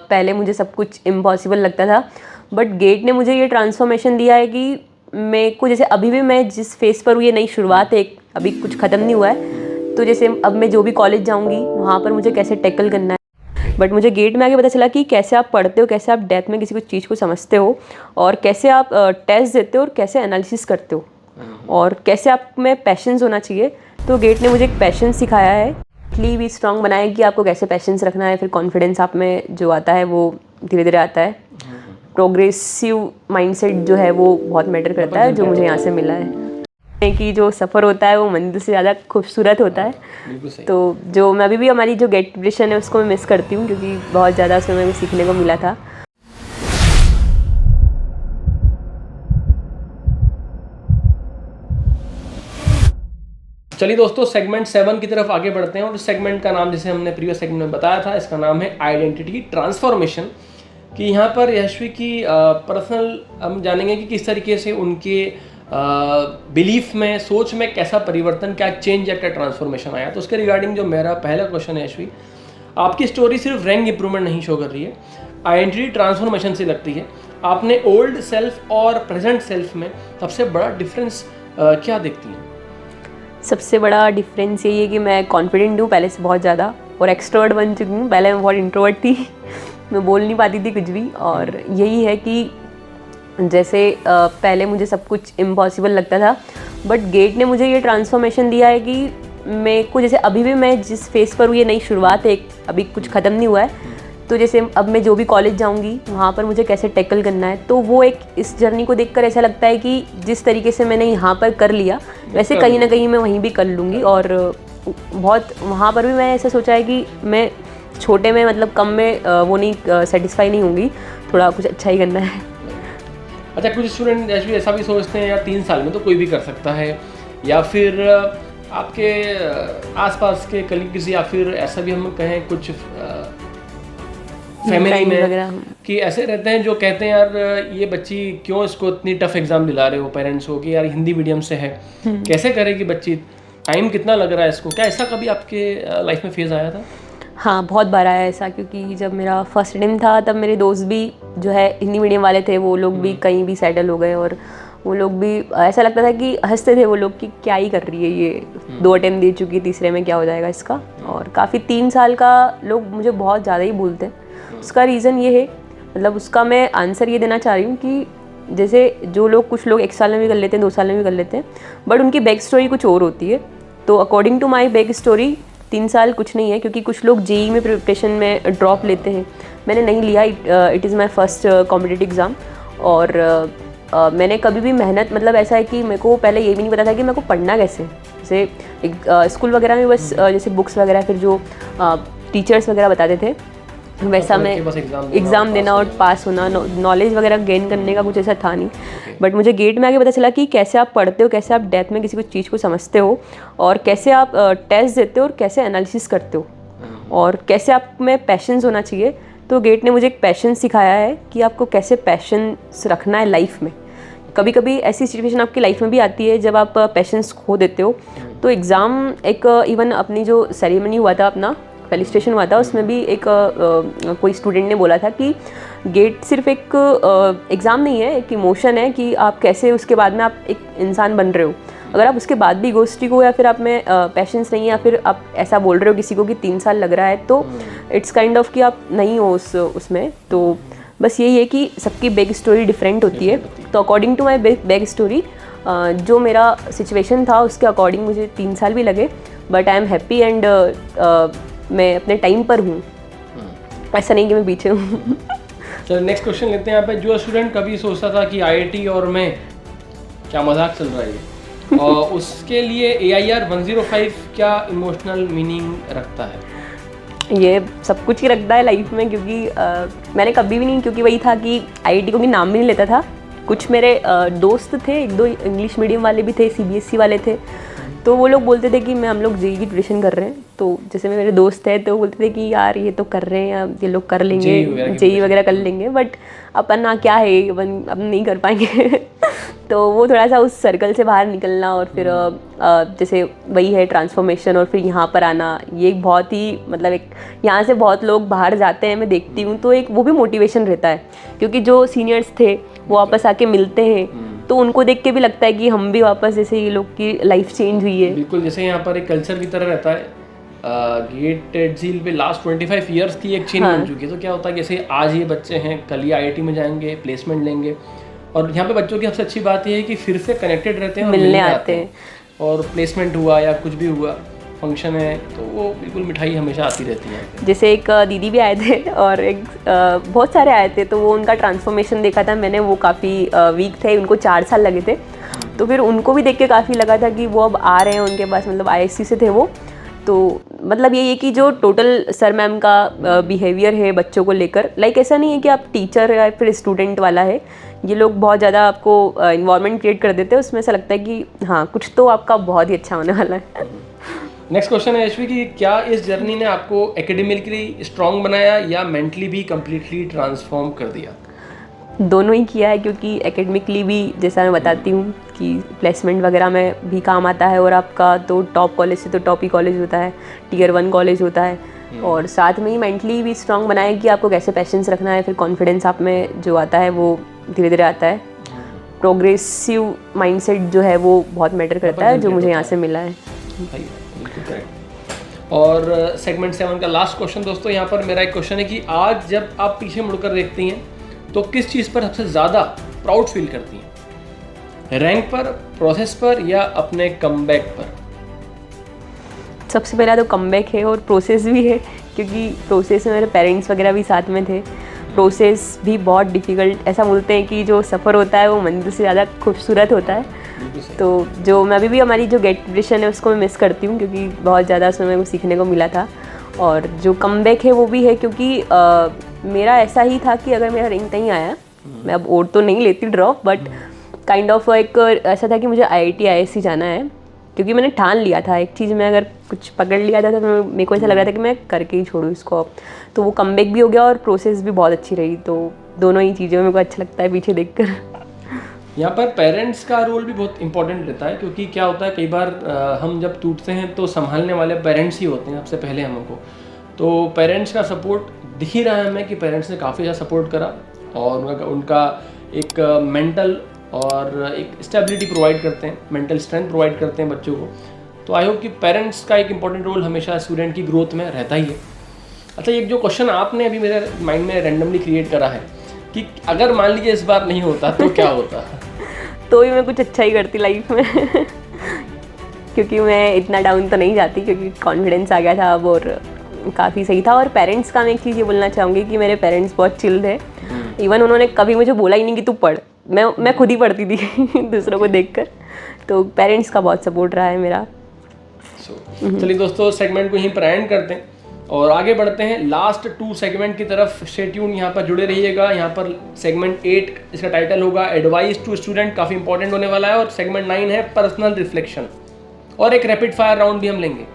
पहले मुझे सब कुछ इम्पॉसिबल लगता था, बट गेट ने मुझे ये ट्रांसफॉर्मेशन दिया है कि मेरे को जैसे अभी भी मैं जिस फेज़ पर हूँ, ये नई शुरुआत है, अभी कुछ ख़त्म नहीं हुआ है। तो जैसे अब मैं जो भी कॉलेज जाऊँगी वहाँ पर मुझे कैसे टैकल करना है, बट मुझे गेट में आके पता चला कि कैसे आप पढ़ते हो, कैसे आप डेप्थ में किसी को चीज़ को समझते हो, और कैसे आप टेस्ट देते हो, और कैसे एनालिसिस करते हो, और कैसे आप में पैशंस होना चाहिए। तो गेट ने मुझे एक पैशन सिखाया है, मेंटली भी स्ट्रांग बनाया कि आपको कैसे पैशंस रखना है, फिर कॉन्फिडेंस आप में जो आता है वो धीरे धीरे आता है। प्रोग्रेसिव माइंडसेट जो है वो बहुत मैटर करता है, जो मुझे यहाँ से मिला है कि जो सफ़र होता है वो मंजिल से ज़्यादा खूबसूरत होता है। तो जो मैं अभी भी हमारी जो गेट प्रिपरेशन है उसको मैं मिस करती हूँ, क्योंकि बहुत ज़्यादा उसमें हमें सीखने को मिला था। चलिए दोस्तों, सेगमेंट 7 की तरफ आगे बढ़ते हैं। और इस सेगमेंट का नाम, जैसे हमने प्रीवियस सेगमेंट में बताया था, इसका नाम है आइडेंटिटी ट्रांसफॉर्मेशन। कि यहाँ पर यशवी की पर्सनल हम जानेंगे कि किस तरीके से उनके बिलीफ में, सोच में कैसा परिवर्तन, क्या चेंज या क्या ट्रांसफॉर्मेशन आया। तो उसके रिगार्डिंग जो मेरा पहला क्वेश्चन है यशवी, आपकी स्टोरी सिर्फ रैंक इंप्रूवमेंट नहीं शो कर रही है, आइडेंटिटी ट्रांसफॉर्मेशन से लगती है। आपने ओल्ड सेल्फ और प्रेजेंट सेल्फ में सबसे बड़ा डिफरेंस क्या देखती हैं? सबसे बड़ा डिफरेंस यही है कि मैं कॉन्फिडेंट हूँ पहले से बहुत ज़्यादा, और एक्सट्रोवर्ट बन चुकी हूँ। पहले मैं बहुत इंट्रोवर्ट थी मैं बोल नहीं पाती थी कुछ भी। और यही है कि जैसे पहले मुझे सब कुछ इम्पॉसिबल लगता था, बट गेट ने मुझे ये ट्रांसफॉर्मेशन दिया है कि मेरे को जैसे अभी भी मैं जिस फेज़ पर हूँ, ये नई शुरुआत है, अभी कुछ ख़त्म नहीं हुआ है। तो जैसे अब मैं जो भी कॉलेज जाऊँगी वहाँ पर मुझे कैसे टैकल करना है, तो वो एक इस जर्नी को देखकर ऐसा लगता है कि जिस तरीके से मैंने यहाँ पर कर लिया, वैसे कहीं ना कहीं मैं वहीं भी कर लूँगी। और बहुत वहाँ पर भी मैं ऐसा सोचा है कि मैं छोटे में, मतलब कम में वो नहीं सेटिस्फाई नहीं होंगी, थोड़ा कुछ अच्छा ही करना है। अच्छा, कुछ स्टूडेंट ऐसा भी सोचते हैं यार 3 साल में तो कोई भी कर सकता है, या फिर आपके आसपास के कलीग्स, या फिर ऐसा भी हम कहें कुछ फैमिली में कि ऐसे रहते हैं जो कहते हैं यार ये बच्ची क्यों इसको इतनी टफ एग्जाम दिला रहे हो पेरेंट्स को, कि यार हिंदी मीडियम से है, कैसे करेगी बच्ची, टाइम कितना लग रहा है इसको। क्या ऐसा कभी आपके लाइफ में फेज आया था? हाँ, बहुत बार आया ऐसा, क्योंकि जब मेरा फर्स्ट टाइम था तब मेरे दोस्त भी जो है हिंदी मीडियम वाले थे, वो लोग भी कहीं भी सेटल हो गए, और वो लोग भी ऐसा लगता था कि हंसते थे वो लोग कि क्या ही कर रही है ये, 2 अटेम्प्ट दे चुकी, तीसरे में क्या हो जाएगा इसका। और काफ़ी 3 साल का लोग मुझे बहुत ज़्यादा ही बोलते हैं। उसका रीज़न ये है, मतलब उसका मैं आंसर ये देना चाह रही हूँ कि जैसे जो लोग, कुछ लोग 1 साल में भी कर लेते हैं, 2 साल में भी कर लेते हैं, बट उनकी बैक स्टोरी कुछ और होती है। तो according to my back story 3 साल कुछ नहीं है, क्योंकि कुछ लोग जेईई में प्रिपरेशन में ड्रॉप लेते हैं, मैंने नहीं लिया। It is my first competitive exam. और मैंने कभी भी मेहनत, मतलब ऐसा है कि मेरे को पहले ये भी नहीं पता था कि मेरे को पढ़ना कैसे। जैसे स्कूल वगैरह में बस जैसे बुक्स वगैरह, फिर जो टीचर्स वगैरह बताते थे वैसा मैं एग्ज़ाम देना और पास होना, नॉलेज वगैरह गेन करने का कुछ ऐसा था नहीं। बट मुझे गेट में आके पता चला कि कैसे आप पढ़ते हो, कैसे आप डेप्थ में किसी को चीज़ को समझते हो, और कैसे आप टेस्ट देते हो, और कैसे एनालिसिस करते हो, और कैसे आप में पैशंस होना चाहिए। तो गेट ने मुझे एक पैशन सिखाया है कि आपको कैसे पैशंस रखना है लाइफ में। कभी कभी ऐसी सिचुएशन आपकी लाइफ में भी आती है जब आप पैशंस खो देते हो। तो एग्ज़ाम एक इवन अपनी जो सेरेमनी हुआ था, अपना फेलिस्ट्रेशन हुआ था, उसमें भी एक कोई स्टूडेंट ने बोला था कि गेट सिर्फ एक एग्ज़ाम नहीं है, एक इमोशन है कि आप कैसे उसके बाद में आप एक इंसान बन रहे हो। अगर आप उसके बाद भी इगोइस्टिक हो, या फिर आप में पैशंस नहीं है, या फिर आप ऐसा बोल रहे हो किसी को कि 3 साल लग रहा है, तो इट्स काइंड ऑफ कि आप नहीं हो उसमें। तो बस यही है कि सबकी बैक स्टोरी डिफरेंट होती है। तो according to my back story, जो मेरा सिचुएशन था उसके अकॉर्डिंग मुझे 3 साल भी लगे, but I am happy, and मैं अपने टाइम पर हूँ, ऐसा नहीं कि मैं पीछे हूँ। चलो नेक्स्ट क्वेश्चन लेते हैं। यहाँ पे जो स्टूडेंट कभी सोचता था कि आईआईटी और मैं, क्या मजाक चल रहा है और उसके लिए AIR 105 क्या इमोशनल मीनिंग रखता है? ये सब कुछ ही रखता है लाइफ में, क्योंकि मैंने कभी भी नहीं, क्योंकि वही था कि आईआईटी को भी नाम भी नहीं लेता था। कुछ मेरे दोस्त थे, 1-2 इंग्लिश मीडियम वाले भी थे, CBSE वाले थे, तो वो लोग बोलते थे कि हम लोग जेईई की प्रिपरेशन कर रहे हैं। तो जैसे मेरे दोस्त हैं तो वो बोलते थे कि यार ये तो कर रहे हैं, ये लोग कर लेंगे, जेईई वगैरह कर लेंगे, बट अपन ना क्या है, अपन नहीं कर पाएंगे तो वो थोड़ा सा उस सर्कल से बाहर निकलना और फिर जैसे वही है ट्रांसफॉर्मेशन और फिर यहाँ पर आना, ये एक बहुत ही मतलब एक यहाँ से बहुत लोग बाहर जाते हैं मैं देखती हूँ, तो एक वो भी मोटिवेशन रहता है क्योंकि जो सीनियर्स थे वो वापस आके मिलते हैं तो उनको देख के भी लगता है कि हम भी वापस जैसे ये लोग की लाइफ चेंज हुई है। बिल्कुल, जैसे यहाँ पर एक कल्चर की तरह रहता है। गेट झील पे लास्ट 25 ईयर्स की एक चेन बन चुकी है। तो क्या होता है जैसे आज ये बच्चे हैं, कल ये IIT में जाएंगे, प्लेसमेंट लेंगे, और यहाँ पे बच्चों की सबसे अच्छी बात ये है कि फिर से कनेक्टेड रहते हैं और मिलने आते हैं। और प्लेसमेंट हुआ या कुछ भी हुआ, फंक्शन है, तो वो बिल्कुल मिठाई हमेशा आती रहती है। जैसे एक दीदी भी आए थे और एक बहुत सारे आए थे, तो वो उनका ट्रांसफॉर्मेशन देखा था मैंने, वो काफ़ी वीक थे, उनको 4 साल लगे थे, तो फिर उनको भी देख के काफ़ी लगा था कि वो अब आ रहे हैं उनके पास, मतलब ISC से थे वो। तो मतलब ये कि जो टोटल सर मैम का बिहेवियर है बच्चों को लेकर, लाइक ऐसा नहीं है कि आप टीचर या फिर स्टूडेंट वाला है, ये लोग बहुत ज़्यादा आपको इन्वायरमेंट क्रिएट कर देते हैं, उसमें ऐसा लगता है कि हाँ कुछ तो आपका बहुत ही अच्छा होने वाला है। नेक्स्ट क्वेश्चन है यशवी कि क्या इस जर्नी ने आपको एकेडमिकली स्ट्रांग बनाया या मेंटली भी कम्प्लीटली ट्रांसफॉर्म कर दिया? दोनों ही किया है, क्योंकि एकेडमिकली भी जैसा मैं बताती हूँ कि प्लेसमेंट वगैरह में भी काम आता है, और आपका तो टॉप कॉलेज से तो टॉप ही कॉलेज होता है, Tier 1 कॉलेज होता है, और साथ में ही मेंटली भी स्ट्रांग बनाया कि आपको कैसे पेशेंस रखना है, फिर कॉन्फिडेंस आप में जो आता है वो धीरे धीरे आता है। प्रोग्रेसिव माइंडसेट जो है वो बहुत मैटर करता है, जो मुझे यहाँ से मिला है। और सेगमेंट 7 का लास्ट क्वेश्चन दोस्तों, यहाँ पर मेरा एक क्वेश्चन है कि आज जब आप पीछे मुड़कर देखती हैं तो किस चीज़ पर सबसे ज़्यादा प्राउड फील करती हैं? रैंक पर, प्रोसेस पर, या अपने कमबैक पर? सबसे पहला तो कमबैक है और प्रोसेस भी है, क्योंकि प्रोसेस में मेरे पेरेंट्स वगैरह भी साथ में थे। प्रोसेस भी बहुत डिफ़िकल्ट, ऐसा बोलते हैं कि जो सफ़र होता है वो मंजिल से ज़्यादा खूबसूरत होता है। तो जो मैं अभी भी हमारी जो गेट प्रिपरेशन है उसको मैं मिस करती हूँ, क्योंकि बहुत ज़्यादा उसमें मेरे को सीखने को मिला था। और जो कमबैक है वो भी है, क्योंकि मेरा ऐसा ही था कि अगर मेरा रैंक नहीं आया, मैं अब और तो नहीं लेती ड्रॉप, बट काइंड ऑफ एक ऐसा था कि मुझे IIT ISC जाना है, क्योंकि मैंने ठान लिया था एक चीज़ में, अगर कुछ पकड़ लिया था तो मेरे को ऐसा लग रहा था कि मैं करके ही छोड़ूँ इसको अब। तो वो कमबैक भी हो गया और प्रोसेस भी बहुत अच्छी रही, तो दोनों ही चीज़ें मेरे को अच्छा लगता है पीछे देखकर। यहाँ पर पेरेंट्स का रोल भी बहुत इंपॉर्टेंट रहता है, क्योंकि क्या होता है कई बार हम जब टूटते हैं तो संभालने वाले पेरेंट्स ही होते हैं सबसे पहले हमको। तो पेरेंट्स का सपोर्ट दिख ही रहा है हमें कि पेरेंट्स ने काफ़ी ज़्यादा सपोर्ट करा, और उनका एक मेंटल और एक स्टेबिलिटी प्रोवाइड करते हैं, मेंटल स्ट्रेंथ प्रोवाइड करते हैं बच्चों को। तो आई होप कि पेरेंट्स का एक इंपॉर्टेंट रोल हमेशा स्टूडेंट की ग्रोथ में रहता ही है। अच्छा, एक जो क्वेश्चन आपने अभी मेरे माइंड में रैंडमली क्रिएट करा है कि अगर मान लीजिए इस बार नहीं होता तो क्या होता? तो ही मैं कुछ अच्छा ही करती लाइफ में क्योंकि मैं इतना डाउन तो नहीं जाती, क्योंकि कॉन्फिडेंस आ गया था अब और काफ़ी सही था। और पेरेंट्स का मैं एक चीज़ ये बोलना चाहूँगी कि मेरे पेरेंट्स बहुत चिल थे। इवन उन्होंने कभी मुझे बोला ही नहीं कि तू पढ़, मैं खुद ही पढ़ती थी दूसरों को देखकर। तो पेरेंट्स का बहुत सपोर्ट रहा है मेरा। चलिए दोस्तों, सेगमेंट को यहीं पर एंड करते हैं और आगे बढ़ते हैं लास्ट 2 सेगमेंट की तरफ। स्टे ट्यून, यहाँ पर जुड़े रहिएगा। यहाँ पर सेगमेंट 8 इसका टाइटल होगा एडवाइस टू स्टूडेंट, काफ़ी इंपॉर्टेंट होने वाला है। और सेगमेंट 9 है पर्सनल रिफ्लेक्शन, और एक रैपिड फायर राउंड भी हम लेंगे।